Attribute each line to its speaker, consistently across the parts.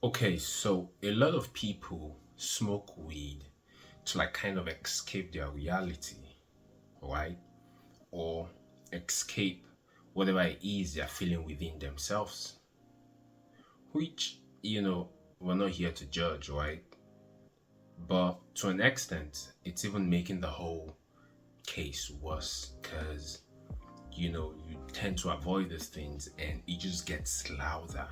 Speaker 1: Okay, so a lot of people smoke weed to like kind of escape their reality, right? Or escape whatever it is they're feeling within themselves, which, we're not here to judge, right? But to an extent, it's even making the whole case worse because, you tend to avoid these things and it just gets louder.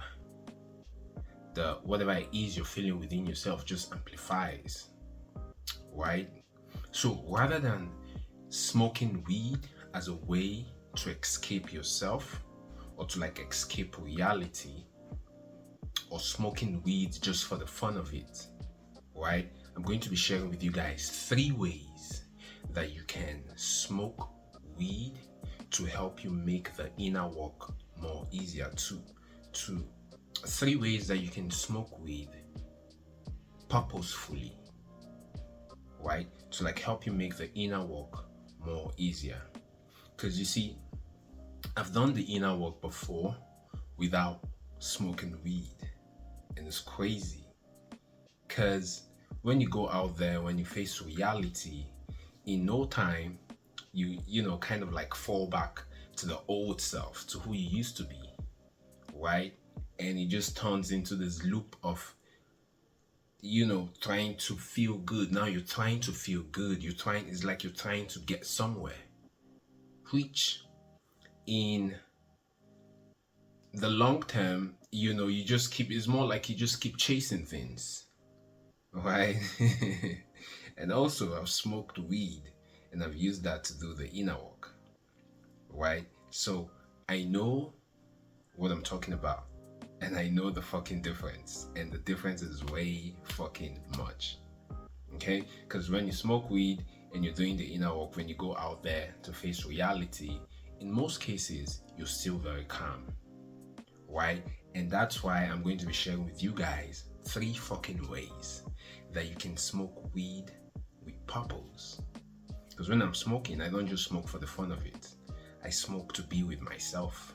Speaker 1: The whatever it is you're feeling within yourself just amplifies, right? So rather than smoking weed as a way to escape yourself or to like escape reality, or smoking weed just for the fun of it, right? I'm going to be sharing with you guys 3 ways that you can smoke weed to help you make the inner work more easier. To 3 ways that you can smoke weed purposefully, right? To like help you make the inner work more easier. Because you see, I've done the inner work before without smoking weed, and it's crazy. Because when you go out there, when you face reality, in no time, you kind of like fall back to the old self, to who you used to be, right? And it just turns into this loop of trying to feel good. Now you're trying to feel good. It's like you're trying to get somewhere, which in the long term, it's more like you just keep chasing things, right? And also, I've smoked weed and I've used that to do the inner work, right? So I know what I'm talking about, and I know the fucking difference, and the difference is way fucking much. Okay, because when you smoke weed and you're doing the inner work, when you go out there to face reality, in most cases you're still very calm, right? And that's why I'm going to be sharing with you guys 3 fucking ways that you can smoke weed with purpose. Because when I'm smoking, I don't just smoke for the fun of it. I smoke to be with myself.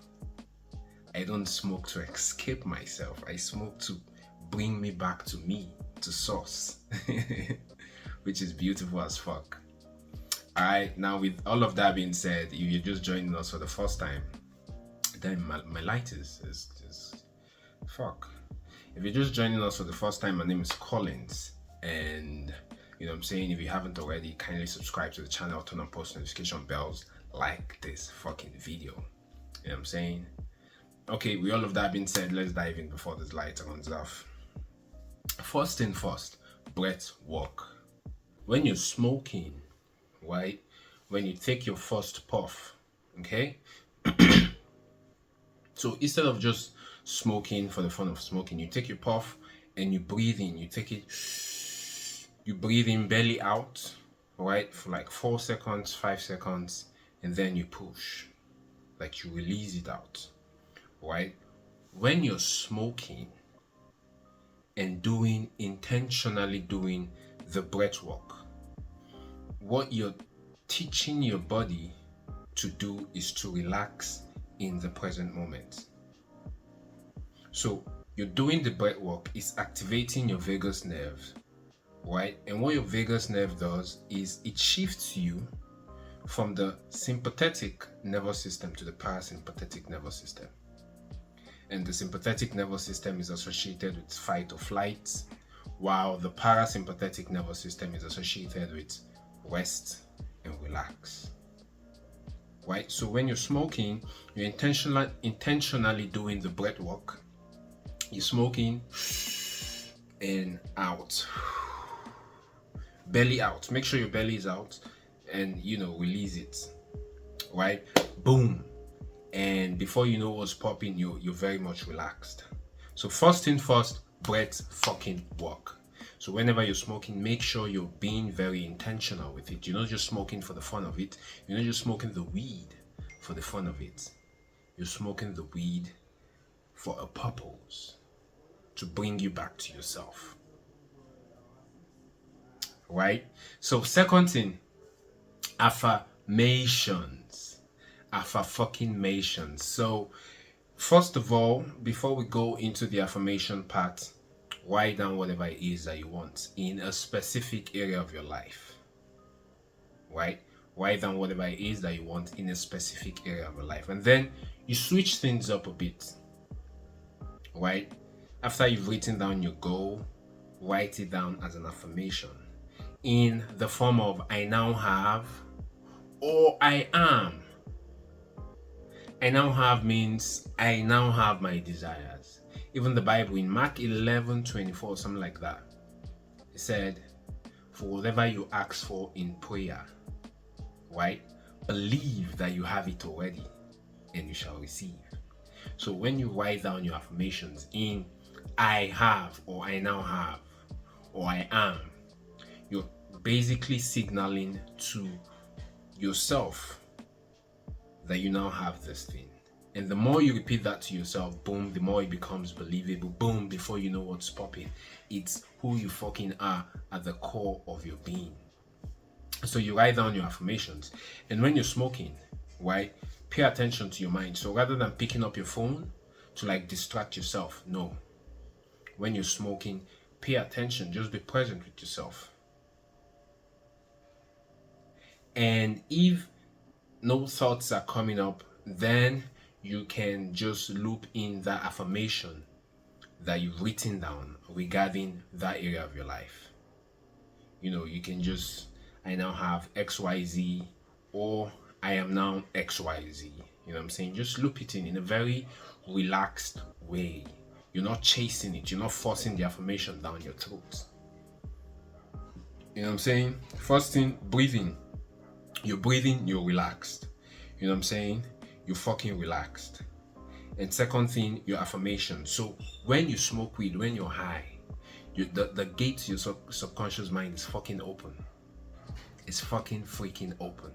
Speaker 1: I don't smoke to escape myself. I smoke to bring me back to me, to source, which is beautiful as fuck. Alright, now with all of that being said, if you're just joining us for the first time, then my light is fuck. If you're just joining us for the first time, my name is Collins, and what I'm saying, if you haven't already, kindly subscribe to the channel, turn on post notification bells, like this fucking video. You know what I'm saying? Okay, with all of that being said, let's dive in before this light runs off. First thing first, breath work. When you're smoking, right? When you take your first puff, okay? So instead of just smoking for the fun of smoking, you take your puff and you breathe in. You breathe in, belly out, right? For like 4 seconds, 5 seconds, and then you push. Like you release it out, right? When you're smoking and intentionally doing the breath work, what you're teaching your body to do is to relax in the present moment. So you're doing the breath work is activating your vagus nerve, right? And what your vagus nerve does is it shifts you from the sympathetic nervous system to the parasympathetic nervous system. And the sympathetic nervous system is associated with fight or flight, while the parasympathetic nervous system is associated with rest and relax. Right? So when you're smoking, you're intentionally doing the breath work. You're smoking in, out, belly out. Make sure your belly is out, and release it. Right? Boom. And before you know what's popping, you're very much relaxed. So first thing first, breath fucking work. So whenever you're smoking, make sure you're being very intentional with it. You're not just smoking for the fun of it. You're not just smoking the weed for the fun of it. You're smoking the weed for a purpose, to bring you back to yourself. Right? So second thing, affirmations. Affirmations. So first of all, before we go into the affirmation part, write down whatever it is that you want in a specific area of your life, right? Write down whatever it is that you want in a specific area of your life, and then you switch things up a bit, right? After you've written down your goal, write it down as an affirmation in the form of I now have or I am. I now have means I now have my desires. Even the Bible in Mark 11:24, something like that, it said, for whatever you ask for in prayer, right? Believe that you have it already and you shall receive. So when you write down your affirmations in I have or I now have or I am, you're basically signaling to yourself that you now have this thing. And the more you repeat that to yourself, boom, the more it becomes believable. Boom, before you know what's popping, it's who you fucking are at the core of your being. So you write down your affirmations, and when you're smoking, right, pay attention to your mind. So rather than picking up your phone to like distract yourself, no. When you're smoking, pay attention, just be present with yourself. And if no thoughts are coming up, then you can just loop in that affirmation that you've written down regarding that area of your life. You know, you can just, I now have XYZ, or I am now XYZ. You know what I'm saying? Just loop it in a very relaxed way. You're not chasing it. You're not forcing the affirmation down your throat. You know what I'm saying? First thing, breathing. You're breathing, you're relaxed. You know what I'm saying? You're fucking relaxed. And second thing, your affirmation. So when you smoke weed, when you're high, the gate to your subconscious mind is fucking open. It's fucking freaking open.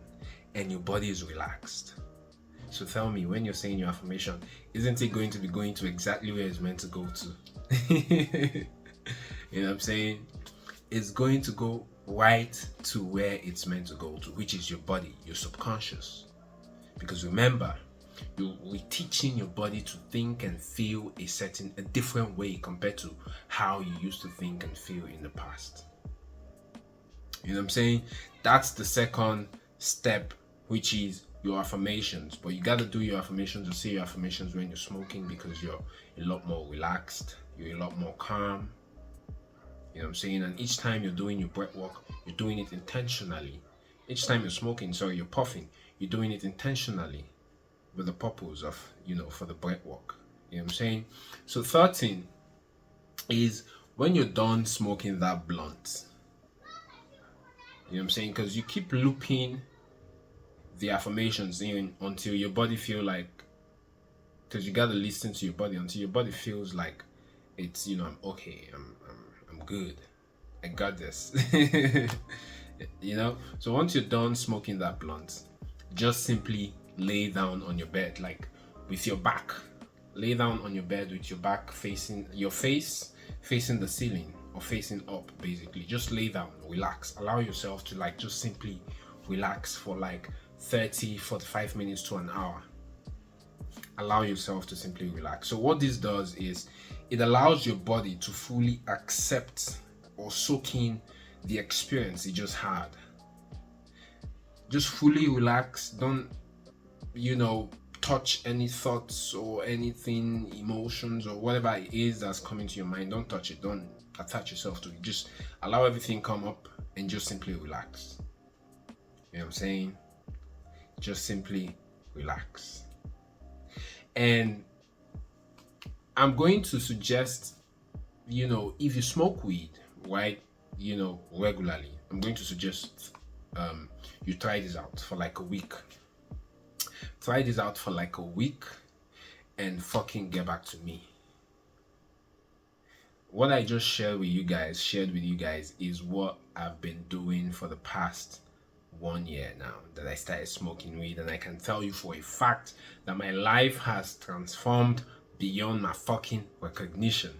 Speaker 1: And your body is relaxed. So tell me, when you're saying your affirmation, isn't it going to be going to exactly where it's meant to go to? You know what I'm saying? It's going to go right to where it's meant to go to, which is your body, your subconscious. Because remember, you're teaching your body to think and feel a different way compared to how you used to think and feel in the past. You know what I'm saying? That's the second step, which is your affirmations. But you got to do your affirmations or say your affirmations when you're smoking, because you're a lot more relaxed, you're a lot more calm. You know what I'm saying? And each time you're doing your breath work, you're doing it intentionally. Each time you're smoking, you're puffing, you're doing it intentionally with the purpose of, for the breath work. You know what I'm saying? So third thing is when you're done smoking that blunt, you know what I'm saying? Because you keep looping the affirmations in until your body feel like, because you got to listen to your body until your body feels like it's, I'm okay, I'm good, I got this. So once you're done smoking that blunt, just simply lay down on your bed, like with your back. Lay down on your bed with your back facing, your face facing the ceiling or facing up, basically. Just lay down, relax, allow yourself to just simply relax for 30-45 minutes to an hour. Allow yourself to simply relax. So what this does is it allows your body to fully accept or soak in the experience it just had. Just fully relax. Don't, touch any thoughts or anything, emotions or whatever it is that's coming to your mind. Don't touch it. Don't attach yourself to it. Just allow everything come up and just simply relax. You know what I'm saying? Just simply relax. And I'm going to suggest, if you smoke weed, right, regularly, I'm going to suggest you try this out for a week. Try this out for a week and fucking get back to me. What I just shared with you guys is what I've been doing for the past 1 year now that I started smoking weed, and I can tell you for a fact that my life has transformed beyond my fucking recognition.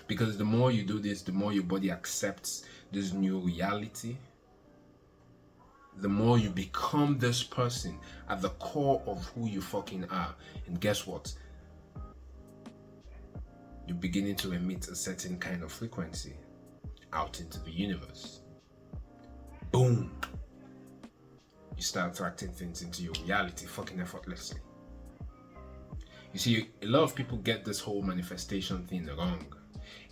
Speaker 1: Because the more you do this, the more your body accepts this new reality. The more you become this person at the core of who you fucking are. And guess what? you're beginning to emit a certain kind of frequency out into the universe. Boom! You start attracting things into your reality fucking effortlessly. You see, a lot of people get this whole manifestation thing wrong.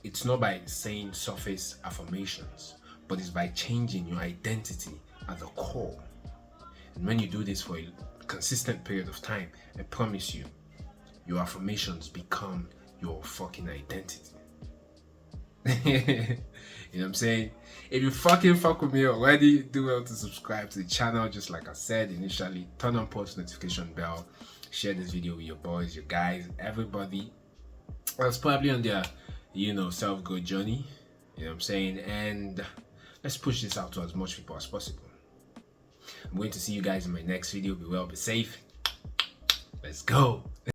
Speaker 1: It's not by saying surface affirmations, but it's by changing your identity at the core. And when you do this for a consistent period of time, I promise you, your affirmations become your fucking identity. You know what I'm saying? If you fucking fuck with me already, do well to subscribe to the channel. Just like I said initially, turn on post notification bell, share this video with your boys, your guys, everybody that's probably on their, self-growth journey. You know what I'm saying? And let's push this out to as much people as possible. I'm going to see you guys in my next video. Be well, be safe. Let's go.